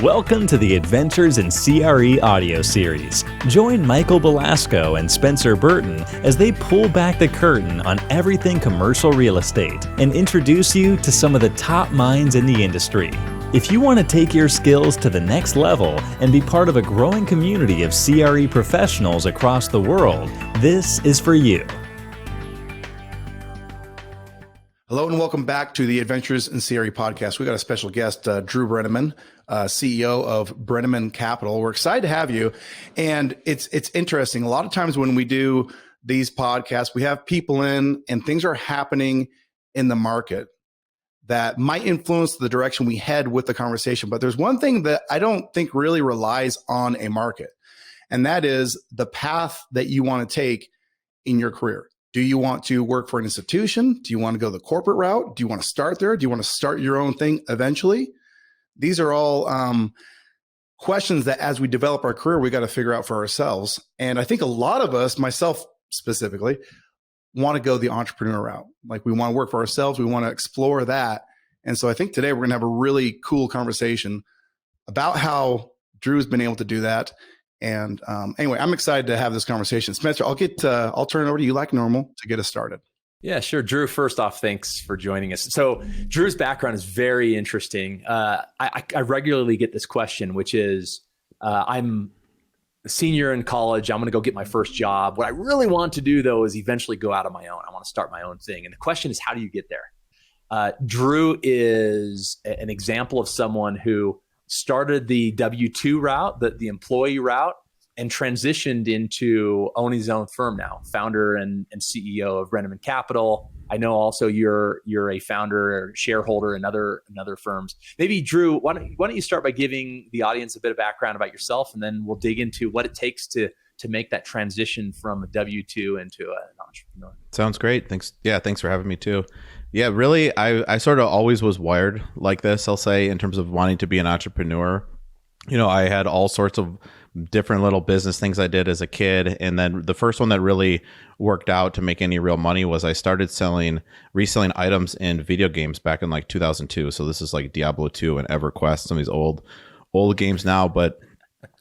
Welcome to the Adventures in CRE Audio Series. Join Michael Belasco and Spencer Burton as they pull back the curtain on everything commercial real estate and introduce you to some of the top minds in the industry. If you want to take your skills to the next level and be part of a growing community of CRE professionals across the world, this is for you. Hello and welcome back to the Adventures in CRE podcast. We got a special guest, Drew Breneman, CEO of Brandman Capital. We're excited to have you. And it's interesting. A lot of times when we do these podcasts, we have people in and things are happening in the market that might influence the direction we head with the conversation. But there's one thing that I don't think really relies on a market, and that is the path that you want to take in your career. Do you want to work for an institution? Do you want to go the corporate route? Do you want to start there? Do you want to start your own thing eventually? These are all questions that as we develop our career, we got to figure out for ourselves. And I think a lot of us, myself specifically, want to go the entrepreneur route. Like we want to work for ourselves. We want to explore that. And so I think today we're going to have a really cool conversation about how Drew's been able to do that. And anyway, I'm excited to have this conversation. Spencer, I'll turn it over to you like normal to get us started. Yeah, sure. Drew, first off, thanks for joining us. So Drew's background is very interesting. I regularly get this question, which is, I'm a senior in college. I'm going to go get my first job. What I really want to do, though, is eventually go out on my own. I want to start my own thing. And the question is, how do you get there? Drew is an example of someone who started the W-2 route, the employee route, and transitioned into owning his own firm now, founder and CEO of Brandman Capital. I know also you're a founder or shareholder in other firms. Maybe Drew, why don't you start by giving the audience a bit of background about yourself, and then we'll dig into what it takes to make that transition from a W-2 into an entrepreneur. Sounds great. Thanks. Yeah, thanks for having me too. Yeah, really, I sort of always was wired like this, I'll say, in terms of wanting to be an entrepreneur. You know, I had all sorts of different little business things I did as a kid. And then the first one that really worked out to make any real money was I started reselling items in video games back in like 2002. So this is like Diablo 2 and EverQuest, some of these old games now, but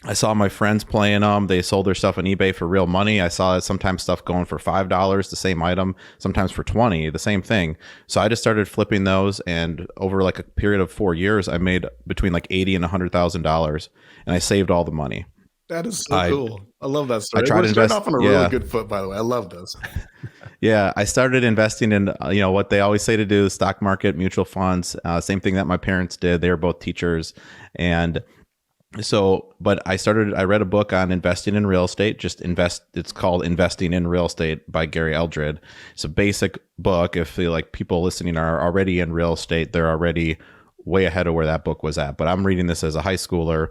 I saw my friends playing them. They sold their stuff on eBay for real money. I saw sometimes stuff going for $5, the same item, sometimes for $20, the same thing. So I just started flipping those, and over like a period of 4 years, I made between like $80,000 and $100,000, and I saved all the money. That is so cool. I love that story. I tried to invest off on a really good foot, by the way. I love this. Yeah, I started investing in what they always say to do: stock market, mutual funds. Same thing that my parents did. They were both teachers, and so, but I read a book on investing in real estate, it's called Investing in Real Estate by Gary Eldred. It's a basic book. If like people listening are already in real estate, they're already way ahead of where that book was at. But I'm reading this as a high schooler,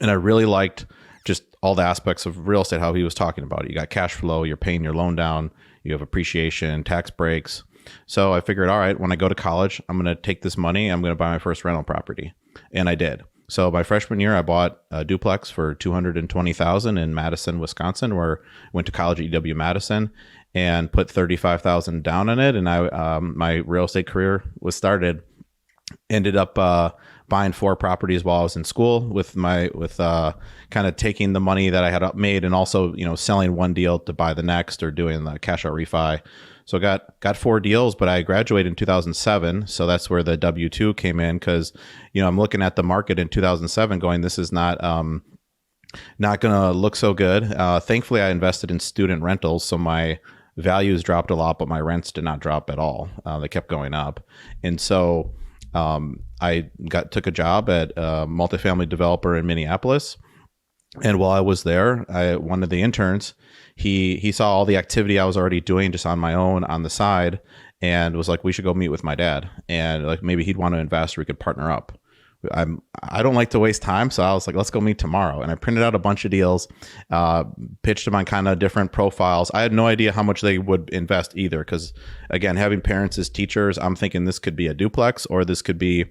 and I really liked just all the aspects of real estate, how he was talking about it. You got cash flow, you're paying your loan down, you have appreciation, tax breaks. So I figured, all right, when I go to college, I'm going to take this money, I'm going to buy my first rental property. And I did. So my freshman year, I bought a duplex for $220,000 in Madison, Wisconsin, where I went to college at UW-Madison, and put $35,000 down on it. And my real estate career was started. Ended up buying 4 properties while I was in school with kind of taking the money that I had made and also selling one deal to buy the next, or doing the cash out refi. So got 4 deals, but I graduated in 2007. So that's where the W-2 came in, because, I'm looking at the market in 2007 going, this is not going to look so good. Thankfully, I invested in student rentals. So my values dropped a lot, but my rents did not drop at all. They kept going up. And so I took a job at a multifamily developer in Minneapolis. And while I was there, one of the interns, he saw all the activity I was already doing just on my own on the side, and was like, we should go meet with my dad, and like maybe he'd want to invest, or we could partner up. I don't like to waste time, so I was like, let's go meet tomorrow. And I printed out a bunch of deals, pitched them on kind of different profiles. I had no idea how much they would invest either, because again, having parents as teachers, I'm thinking this could be a duplex or this could be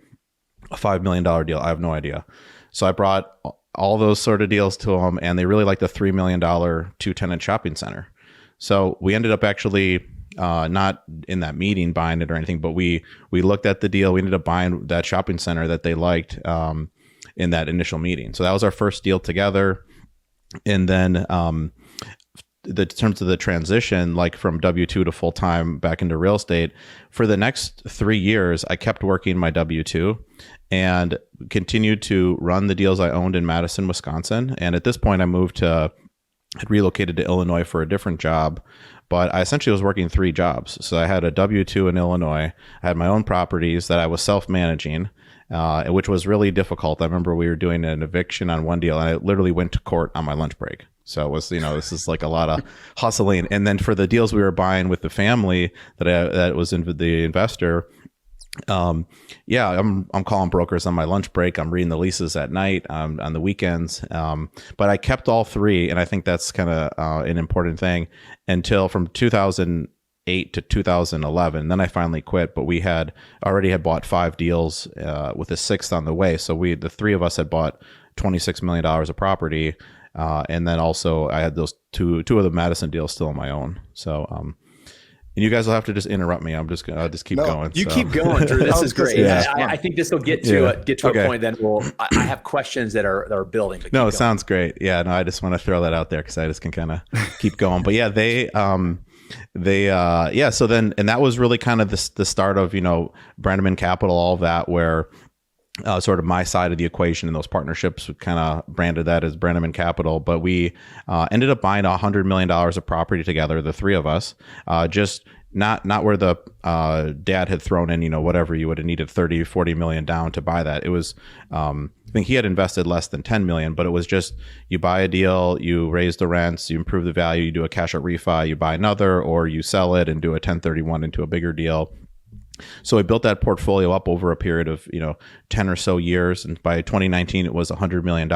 a $5 million deal. I have no idea. So I brought all those sort of deals to them, and they really liked the $3 million 2-tenant shopping center. So we ended up actually not in that meeting buying it or anything, but we looked at the deal. We ended up buying that shopping center that they liked. in that initial meeting. So that was our first deal together. And then in terms of the transition, like from W-2 to full-time back into real estate, for the next 3 years, I kept working my W-2 and continued to run the deals I owned in Madison, Wisconsin. And at this point, had relocated to Illinois for a different job, but I essentially was working 3 jobs. So I had a W-2 in Illinois. I had my own properties that I was self-managing, which was really difficult. I remember we were doing an eviction on one deal, and I literally went to court on my lunch break. So it was, this is like a lot of hustling. And then for the deals we were buying with the family that was in the investor, I'm calling brokers on my lunch break. I'm reading the leases at night, on the weekends. But I kept all 3, and I think that's kind of an important thing until from 2008 to 2011. Then I finally quit. But we had already bought 5 deals with a 6th on the way. So the 3 of us had bought $26 million of property. And then also I had those two of the Madison deals still on my own. So, and you guys will have to just interrupt me. I'll just keep going. You keep going, Drew. This is great. Yeah. I think this will get to a point. Then I have questions that are building. No, it sounds great. Yeah, no, I just want to throw that out there because I just can kind of keep going. But yeah, so then, and that was really kind of the start of, Brandman Capital, all of that, where sort of my side of the equation in those partnerships, we kind of branded that as Breneman Capital. But we ended up buying $100 million of property together, the 3 of us, just not where the dad had thrown in, whatever you would have needed 30, 40 million down to buy that. It was, I think he had invested less than 10 million, but it was just, you buy a deal, you raise the rents, you improve the value, you do a cash out refi, you buy another, or you sell it and do a 1031 into a bigger deal. So I built that portfolio up over a period of 10 or so years, and by 2019 it was $100 million.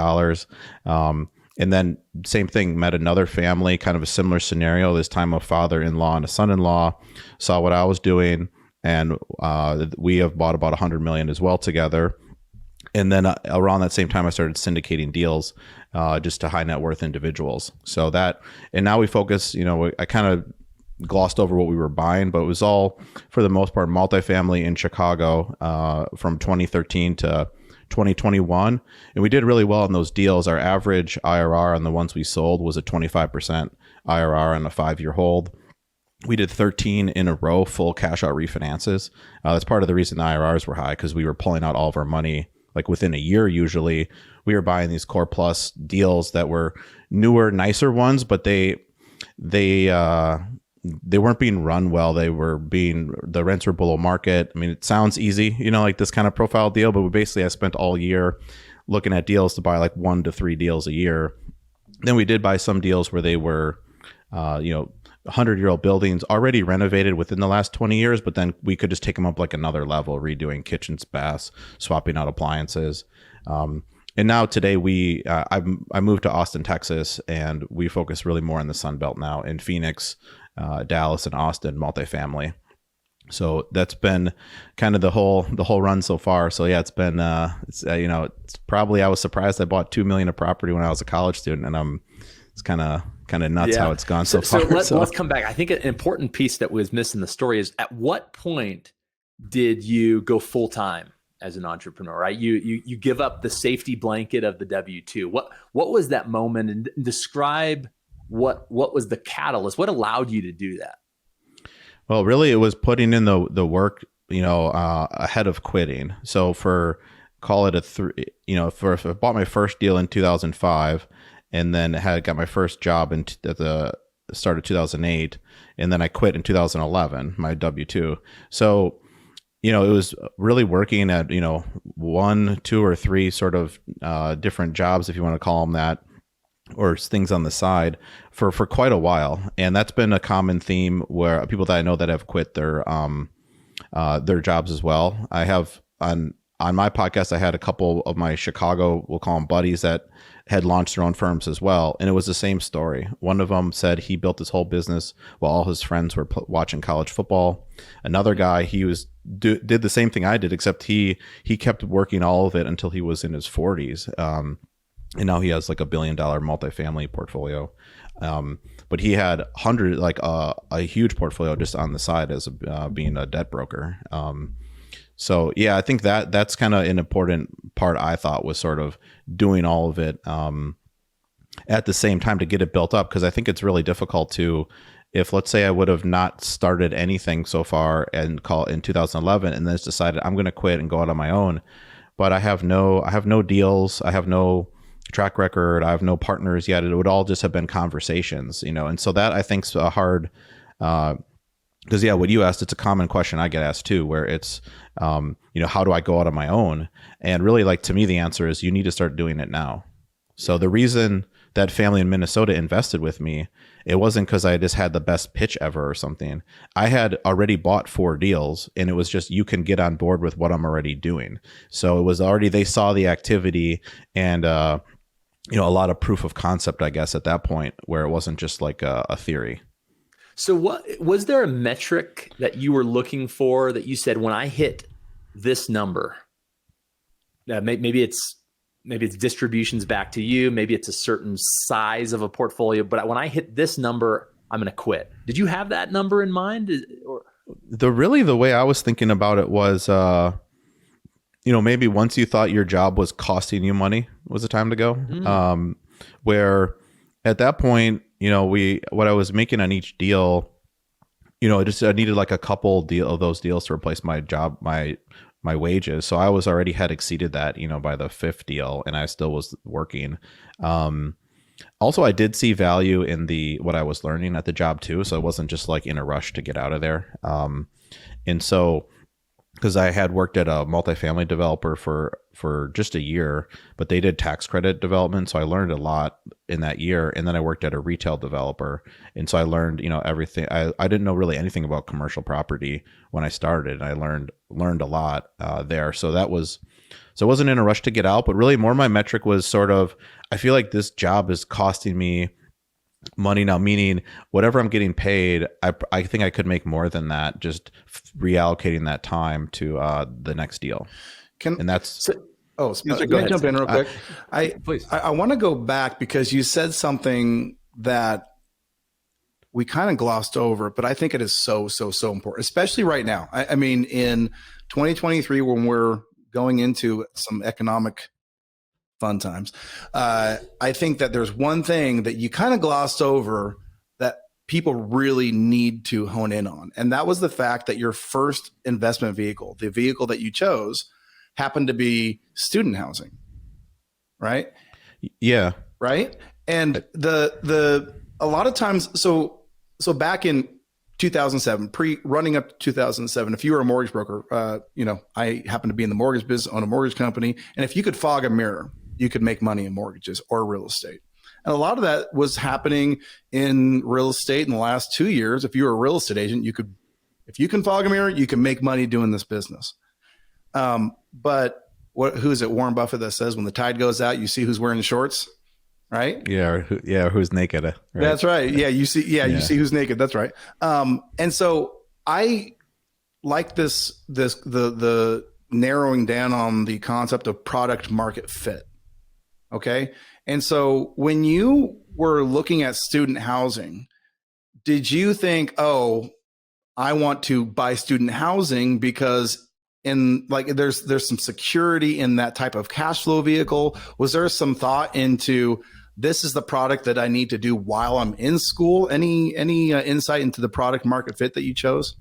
And then same thing, met another family, kind of a similar scenario. This time a father-in-law and a son-in-law saw what I was doing, and we have bought about $100 million as well together. And then around that same time, I started syndicating deals just to high net worth individuals. So that, and now we focus. I kind of glossed over what we were buying, but it was all, for the most part, multifamily in Chicago from 2013 to 2021. And we did really well on those deals. Our average IRR on the ones we sold was a 25% IRR on a 5-year hold. We did 13 in a row full cash out refinances. That's part of the reason the IRRs were high, because we were pulling out all of our money like within a year. Usually we were buying these core plus deals that were newer, nicer ones, but they weren't being run well. The rents were below market. I mean, it sounds easy, like this kind of profile deal, but I spent all year looking at deals to buy like 1 to 3 deals a year. Then we did buy some deals where they were, 100-year-old buildings already renovated within the last 20 years, but then we could just take them up like another level, redoing kitchens, baths, swapping out appliances. And now today I moved to Austin, Texas, and we focus really more on the Sun Belt now, in Phoenix, Dallas, and Austin multifamily. So that's been kind of the whole run so far. So yeah, it's been it's probably, I was surprised I bought $2 million of property when I was a college student, and it's kind of nuts how it's gone so far. So let's come back. I think an important piece that was missed in the story is, at what point did you go full time as an entrepreneur? Right, you give up the safety blanket of the W-2. What was that moment, and describe what was the catalyst? What allowed you to do that? Well, really, it was putting in the work, ahead of quitting. So if I bought my first deal in 2005, and then got my first job at the start of 2008, and then I quit in 2011, my W-2. So, it was really working at, 1, 2, or 3 sort of different jobs, if you want to call them that, or things on the side for quite a while. And that's been a common theme where people that I know that have quit their jobs as well. I have on my podcast, I had a couple of my Chicago, we'll call them buddies, that had launched their own firms as well. And it was the same story. One of them said he built his whole business while all his friends were watching college football. Another guy, did the same thing I did, except he kept working all of it until he was in his 40s. And now he has like $1 billion multifamily portfolio. But he had a huge portfolio just on the side as being a debt broker. So yeah, I think that's kind of an important part. I thought was sort of doing all of it at the same time to get it built up, because I think it's really difficult to, if let's say I would have not started anything so far and call in 2011 and then just decided I'm going to quit and go out on my own, but I have no deals, I have no track record, I have no partners yet. It would all just have been conversations, and so that I think's a hard. Because yeah, what you asked, it's a common question I get asked too, where it's, how do I go out on my own? And really, like, to me, the answer is you need to start doing it now. So the reason that family in Minnesota invested with me, it wasn't because I just had the best pitch ever or something. I had already bought 4 deals, and it was just, you can get on board with what I'm already doing. So it was already, they saw the activity and, a lot of proof of concept, I guess, at that point, where it wasn't just like a theory. So what was there a metric that you were looking for that you said, when I hit this number, maybe it's distributions back to you, maybe it's a certain size of a portfolio, but when I hit this number, I'm going to quit. Did you have that number in mind? The way I was thinking about it was, maybe once you thought your job was costing you money was the time to go. Where at that point, what I was making on each deal, I needed like a couple of those deals to replace my job, my wages. So I had exceeded that, by the 5th deal, and I still was working. Also, I did see value in what I was learning at the job too. So I wasn't just like in a rush to get out of there. And so, because I had worked at a multifamily developer for just a year, but they did tax credit development. So I learned a lot in that year. And then I worked at a retail developer. And so I learned, everything. I didn't know really anything about commercial property when I started. I learned a lot there. So I wasn't in a rush to get out, but really more my metric was sort of, I feel like this job is costing me money now, meaning whatever I'm getting paid, I think I could make more than that, just reallocating that time to the next deal. Let me jump in real quick. Please. I want to go back because you said something that we kind of glossed over, but I think it is so important, especially right now. I mean, in 2023, when we're going into some economic fun times, I think that there's one thing that you kind of glossed over that people really need to hone in on. And that was the fact that your first investment vehicle, the vehicle that you chose, happened to be student housing, right? Yeah. Right. And a lot of times, so back in 2007, running up to 2007, if you were a mortgage broker, I happen to be in the mortgage business, own a mortgage company. And if you could fog a mirror, you could make money in mortgages or real estate. And a lot of that was happening in real estate in the last 2 years. If you were a real estate agent, if you can fog a mirror, you can make money doing this business. But who is it? Warren Buffett that says, when the tide goes out, you see who's wearing the shorts, right? Yeah. Who's naked. Right? That's right. Yeah. You see who's naked. That's right. And so I like the narrowing down on the concept of product market fit. Okay. And so when you were looking at student housing, did you think, oh, I want to buy student housing because there's some security in that type of cash flow vehicle? Was there some thought into, this is the product that I need to do while I'm in school? Any insight into the product market fit that you chose?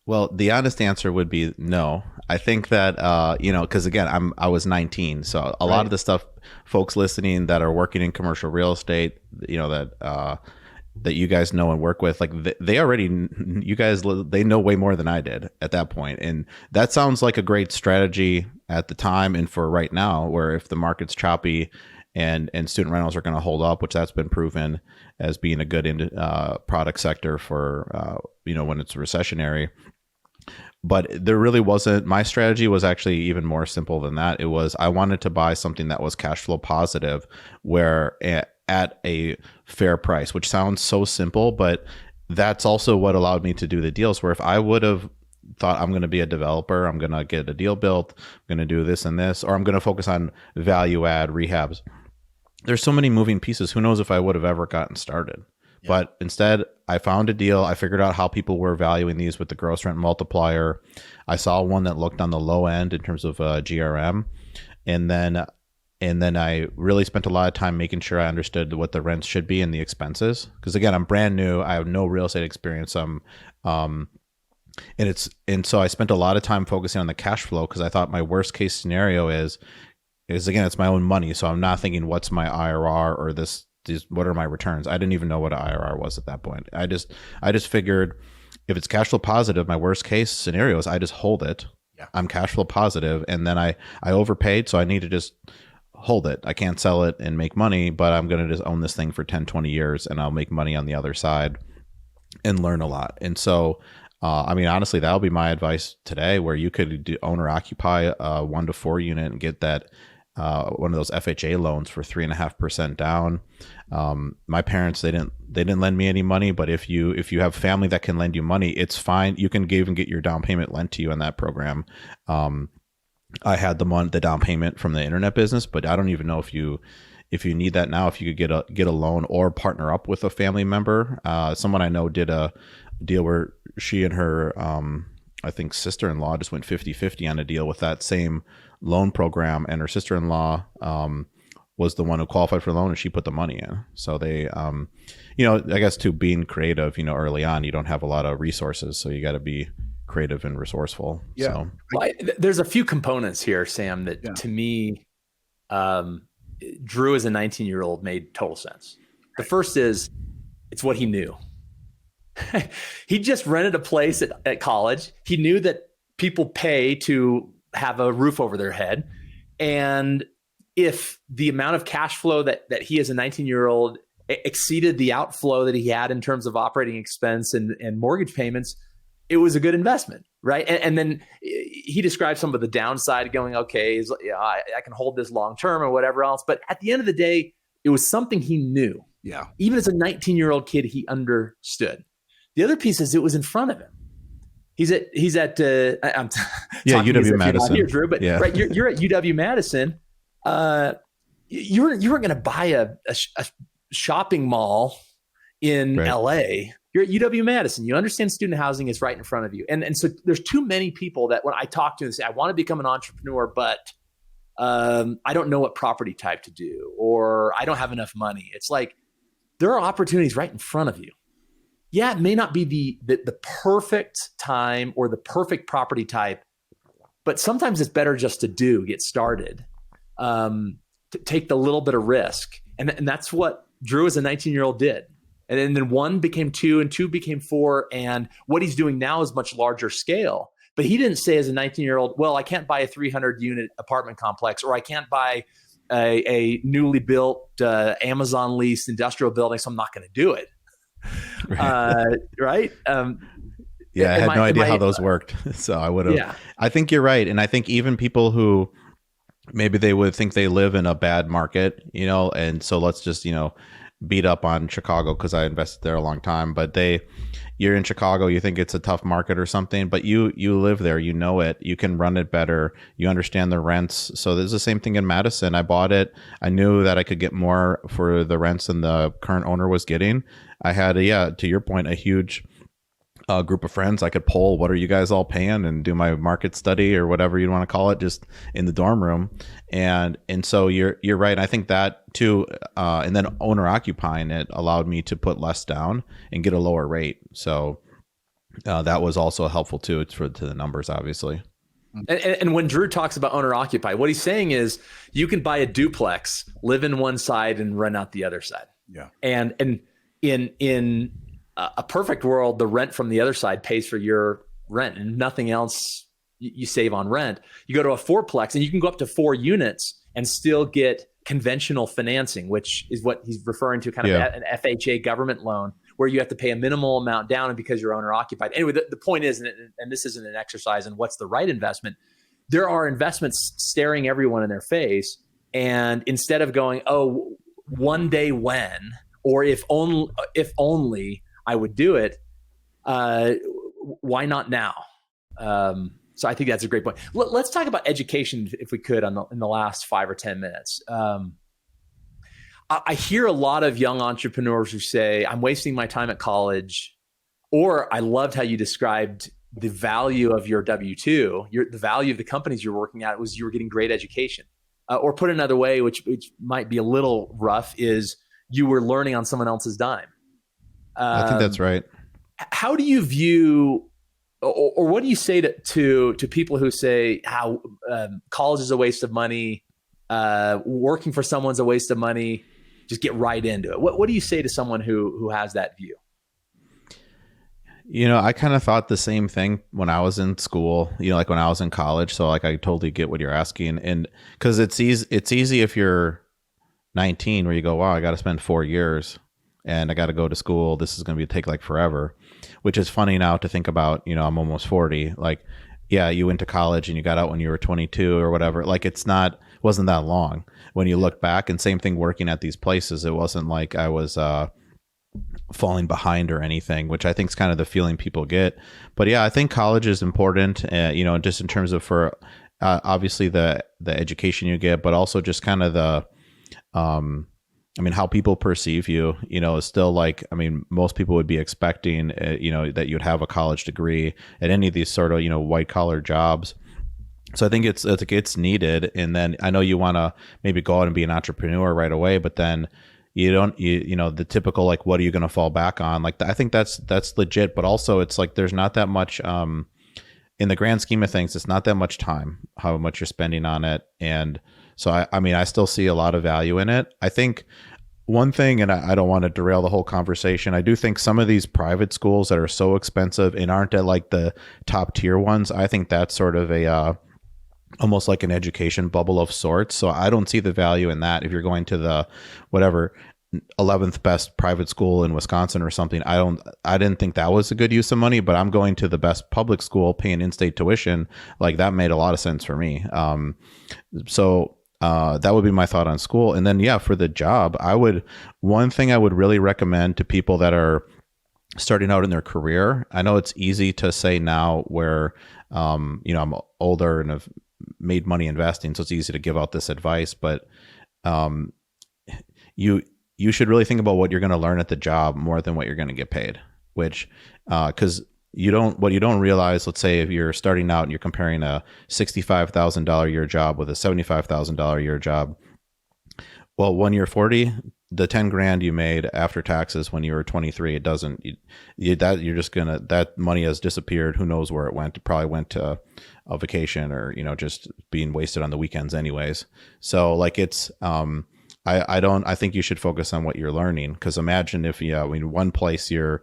Well, the honest answer would be no. I think that, because again, I was 19. So a lot of the stuff, folks listening that are working in commercial real estate, that you guys know and work with, like they know way more than I did at that point. And that sounds like a great strategy at the time and for right now, where if the market's choppy and student rentals are going to hold up, which that's been proven as being a good product sector for, when it's recessionary. But there really wasn't, my strategy was actually even more simple than that. It was, I wanted to buy something that was cash flow positive, where at a fair price, which sounds so simple, but that's also what allowed me to do the deals, where if I would have thought, I'm going to be a developer, I'm going to get a deal built, I'm going to do this and this, or I'm going to focus on value add rehabs, there's so many moving pieces. Who knows if I would have ever gotten started. But instead, I found a deal. I figured out how people were valuing these with the gross rent multiplier. I saw one that looked on the low end in terms of GRM, and then I really spent a lot of time making sure I understood what the rents should be and the expenses. Because again, I'm brand new. I have no real estate experience. And so I spent a lot of time focusing on the cash flow because I thought my worst case scenario is again, it's my own money. So I'm not thinking what's my IRR or what are my returns. I didn't even know what an IRR was at that point. I just figured if it's cash flow positive, my worst case scenario is I just hold it. Yeah. I'm cash flow positive, and then I overpaid, so I need to just hold it. I can't sell it and make money, but I'm going to just own this thing for 10, 20 years and I'll make money on the other side and learn a lot. And so, honestly, that'll be my advice today, where you could do own or occupy a 1 to 4 unit and get that one of those FHA loans for 3.5% down. My parents, they didn't lend me any money, but if you have family that can lend you money, it's fine. You can even get your down payment lent to you in that program. I had the down payment from the internet business, but I don't even know if you need that now. If you could get a loan or partner up with a family member. Someone I know did a deal where she and her I think sister-in-law just went 50-50 on a deal with that same loan program, and her sister-in-law was the one who qualified for the loan, and she put the money in. So they I guess to being creative, early on, you don't have a lot of resources, so you got to be creative and resourceful. Yeah. So Well, there's a few components here, Sam, that to me, Drew as a 19-year-old made total sense. The first is it's what he knew. He just rented a place at college. He knew that people pay to have a roof over their head. And if the amount of cash flow that he as a 19-year-old exceeded the outflow that he had in terms of operating expense and mortgage payments, it was a good investment, right? And then he described some of the downside going, okay, I can hold this long-term or whatever else. But at the end of the day, it was something he knew. Yeah. Even as a 19-year-old kid, he understood. The other piece is it was in front of him. He's at I'm UW Madison. Here, Drew, but right, you're at UW Madison. You weren't going to buy a shopping mall in LA. You're at UW Madison. You understand student housing is right in front of you. And so there's too many people that when I talk to them say, I want to become an entrepreneur, but I don't know what property type to do, or I don't have enough money. It's like there are opportunities right in front of you. Yeah, it may not be the perfect time or the perfect property type, but sometimes it's better just to get started, to take the little bit of risk. And that's what Drew as a 19-year-old did. And then 1 became 2 and 2 became 4. And what he's doing now is much larger scale. But he didn't say as a 19-year-old, well, I can't buy a 300-unit apartment complex, or I can't buy a newly built Amazon leased industrial building, so I'm not going to do it. Right? Yeah, I had no idea how those worked. So I would have. Yeah. I think you're right. And I think even people who maybe they would think they live in a bad market, and so let's just, beat up on Chicago because I invested there a long time, but you're in Chicago, you think it's a tough market or something, but you live there, you know it, you can run it better, you understand the rents. So there's the same thing in Madison. I bought it. I knew that I could get more for the rents than the current owner was getting. I had to your point, a huge group of friends. I could poll, what are you guys all paying, and do my market study or whatever you want to call it, just in the dorm room. And so you're right. I think that too. And then owner occupying it allowed me to put less down and get a lower rate. So that was also helpful too. It's to the numbers, obviously. And when Drew talks about owner occupy, what he's saying is you can buy a duplex, live in one side and rent out the other side. Yeah. And in a perfect world, the rent from the other side pays for your rent and nothing else you save on rent. You go to a fourplex and you can go up to 4 units and still get conventional financing, which is what he's referring to, kind of an FHA government loan, where you have to pay a minimal amount down and because you're owner occupied. Anyway, the point is, and this isn't an exercise in what's the right investment, there are investments staring everyone in their face. And instead of going, oh, one day when, or if only I would do it, why not now? So I think that's a great point. Let's talk about education, if we could, in the last 5 or 10 minutes. I hear a lot of young entrepreneurs who say, I'm wasting my time at college, or I loved how you described the value of your W-2, the value of the companies you're working at was you were getting great education. Or put another way, which might be a little rough, is you were learning on someone else's dime. I think that's right. How do you view, or what do you say to people who say how college is a waste of money, working for someone's a waste of money, just get right into it? What do you say to someone who has that view? I kind of thought the same thing when I was in school, like when I was in college. So like, I totally get what you're asking. And cause it's easy if you're 19 where you go, wow, I got to spend 4 years and I got to go to school. This is going to take like forever, which is funny now to think about. I'm almost 40. Like, yeah, you went to college and you got out when you were 22 or whatever. Like wasn't that long when you look back. And same thing working at these places. It wasn't like I was, falling behind or anything, which I think is kind of the feeling people get. But yeah, I think college is important, just in terms of for obviously the education you get, but also just kind of the, how people perceive you, is still like, most people would be expecting, that you'd have a college degree at any of these sort of, white collar jobs. So I think it's needed. And then I know you want to maybe go out and be an entrepreneur right away, but then you don't, the typical, like, what are you going to fall back on? Like, I think that's legit, but also it's like, there's not that much, in the grand scheme of things, it's not that much time, how much you're spending on it. And so, I still see a lot of value in it. I think one thing, and I don't want to derail the whole conversation, I do think some of these private schools that are so expensive and aren't at like the top tier ones, I think that's sort of almost like an education bubble of sorts. So I don't see the value in that. If you're going to the whatever 11th best private school in Wisconsin or something, I didn't think that was a good use of money, but I'm going to the best public school paying in-state tuition. Like, that made a lot of sense for me. So that would be my thought on school. And then, yeah, for the job, one thing I would really recommend to people that are starting out in their career, I know it's easy to say now where, I'm older and have made money investing, so it's easy to give out this advice, but you should really think about what you're going to learn at the job more than what you're going to get paid, which because what you don't realize, let's say if you're starting out and you're comparing a $65,000 a year job with a $75,000 a year job, well, when you're 40, the 10 grand you made after taxes when you were 23, it doesn't, that money has disappeared. Who knows where it went? It probably went to a vacation or, just being wasted on the weekends anyways. So like I think you should focus on what you're learning. Cause imagine if, one place you're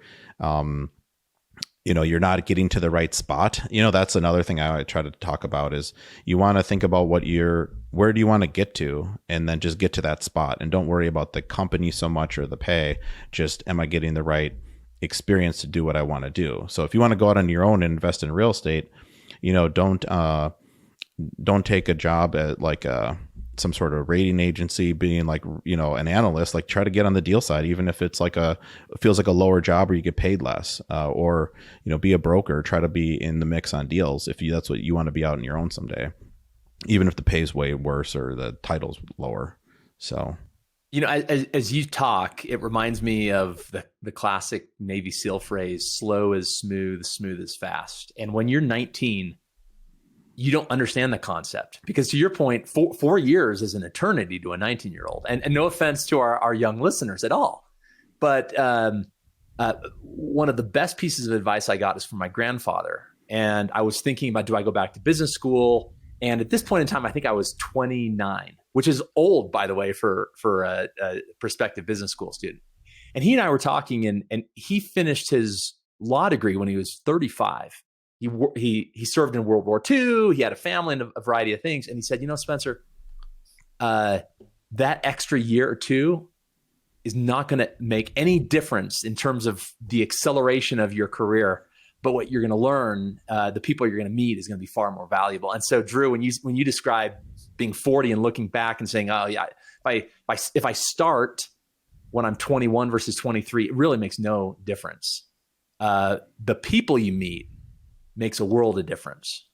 you're not getting to the right spot. That's another thing I try to talk about is you want to think about where do you want to get to, and then just get to that spot and don't worry about the company so much or the pay. Just, am I getting the right experience to do what I want to do? So if you want to go out on your own and invest in real estate, don't take a job at like some sort of rating agency being like, an analyst. Like, try to get on the deal side, even if it's like feels like a lower job or you get paid less, or, be a broker, try to be in the mix on deals. If that's what you want to be out on your own someday, even if the pay's way worse or the title's lower. So, as you talk, it reminds me of the classic Navy SEAL phrase, slow is smooth, smooth is fast. And when you're 19, you don't understand the concept, because to your point, 4 years is an eternity to a 19-year-old. And no offense to our young listeners at all, but one of the best pieces of advice I got is from my grandfather. And I was thinking about, do I go back to business school? And at this point in time, I think I was 29, which is old, by the way, for a prospective business school student. And he and I were talking, and he finished his law degree when he was 35. He served in World War II. He had a family and a variety of things. And he said, Spencer, that extra year or two is not going to make any difference in terms of the acceleration of your career. But what you're going to learn, the people you're going to meet, is going to be far more valuable. And so, Drew, when you describe being 40 and looking back and saying, oh yeah, if I start when I'm 21 versus 23, it really makes no difference. The people you meet makes a world of difference.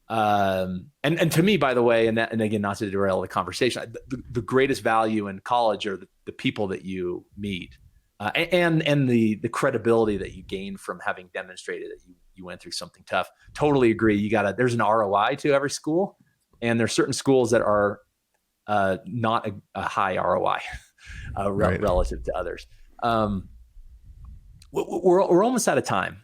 And to me, by the way, and again, not to derail the conversation, the greatest value in college are the people that you meet, and the credibility that you gain from having demonstrated that you went through something tough. Totally agree. There's an ROI to every school, and there's certain schools that are not a high ROI Right. relative to others. We're almost out of time.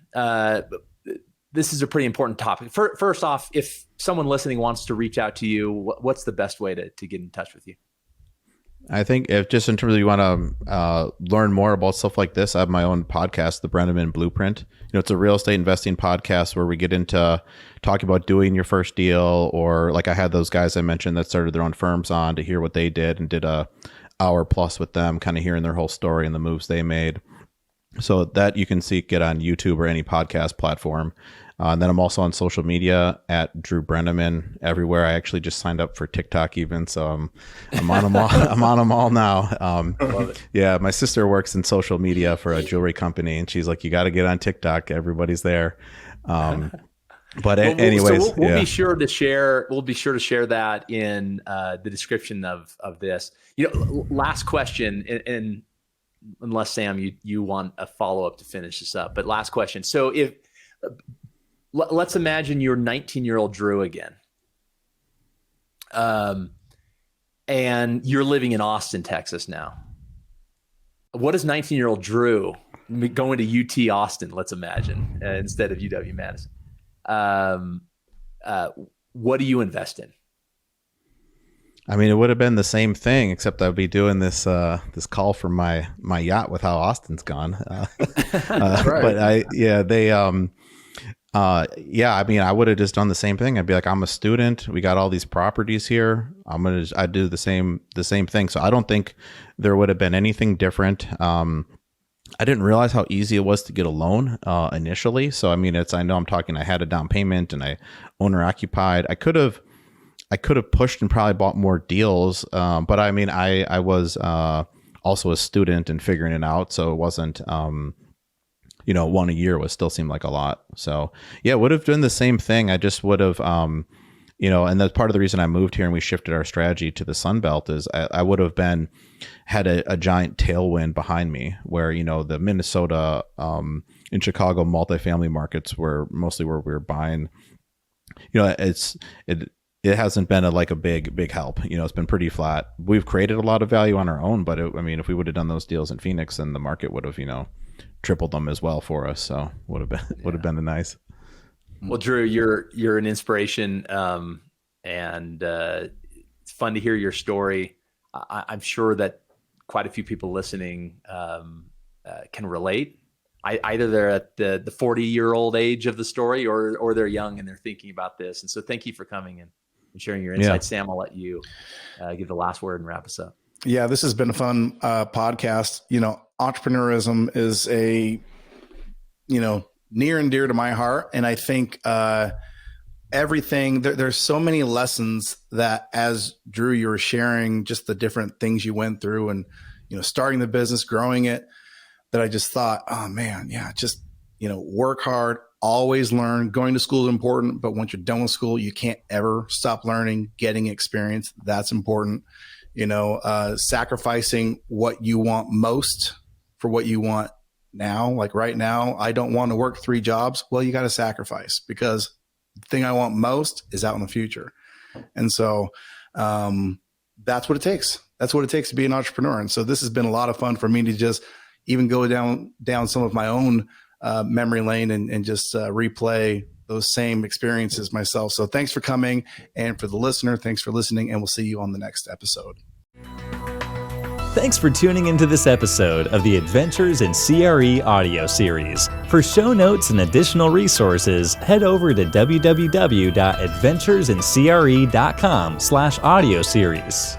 This is a pretty important topic. First off, if someone listening wants to reach out to you, what's the best way to get in touch with you? I think if just in terms of you want to learn more about stuff like this, I have my own podcast, the Breneman Blueprint. It's a real estate investing podcast where we get into talking about doing your first deal, or like I had those guys I mentioned that started their own firms on to hear what they did, and did a hour plus with them, kind of hearing their whole story and the moves they made. So that you can get on YouTube or any podcast platform. And then I'm also on social media at Drew Breneman everywhere. I actually just signed up for TikTok even, so I'm on them all. I'm on them all now. Love it. Yeah, my sister works in social media for a jewelry company, and she's like, "You got to get on TikTok. Everybody's there." But anyways, so we'll be sure to share. We'll be sure to share that in the description of this. Last question, and unless Sam, you want a follow up to finish this up, but last question. So if let's imagine you're 19-year-old Drew again, and you're living in Austin, Texas now. What is 19-year-old Drew going to UT Austin? Let's imagine instead of UW Madison. What do you invest in? I mean, it would have been the same thing, except I'd be doing this call from my yacht with how Austin's gone. Right. But I mean, I would have just done the same thing. I'd be like, I'm a student. We got all these properties here. I'd do the same thing. So I don't think there would have been anything different. I didn't realize how easy it was to get a loan initially. So I mean, I had a down payment and I owner occupied. I could have pushed and probably bought more deals. But I mean, I was also a student and figuring it out. So it wasn't, one a year still seemed like a lot. So yeah, would have done the same thing. I just would have, and that's part of the reason I moved here and we shifted our strategy to the Sun Belt is I would have had a giant tailwind behind me where, the Minnesota, in Chicago multifamily markets were mostly where we were buying, it hasn't been a big help. It's been pretty flat. We've created a lot of value on our own, but if we would have done those deals in Phoenix, then the market would have, tripled them as well for us. So would have been nice. Well, Drew, you're an inspiration, and it's fun to hear your story. I'm sure that quite a few people listening can relate. Either they're at the 40-year-old age of the story, or they're young and they're thinking about this. And so, thank you for coming and sharing your insights. Yeah. Sam, I'll let you give the last word and wrap us up. Yeah, this has been a fun podcast. Entrepreneurism is a near and dear to my heart, and I think everything there's so many lessons that, as Drew, you were sharing just the different things you went through, and starting the business, growing it, that I just thought, oh man, yeah, just work hard, always learn. Going to school is important, but once you're done with school, you can't ever stop learning. Getting experience, that's important. Sacrificing what you want most for what you want now. Like right now, I don't want to work 3 jobs. Well, you got to sacrifice, because the thing I want most is out in the future. And so that's what it takes. That's what it takes to be an entrepreneur. And so this has been a lot of fun for me to just even go down some of my own memory lane and just replay those same experiences myself. So thanks for coming. And for the listener, thanks for listening. And we'll see you on the next episode. Thanks for tuning into this episode of the Adventures in CRE Audio Series. For show notes and additional resources, head over to www.adventuresincre.com/audio series.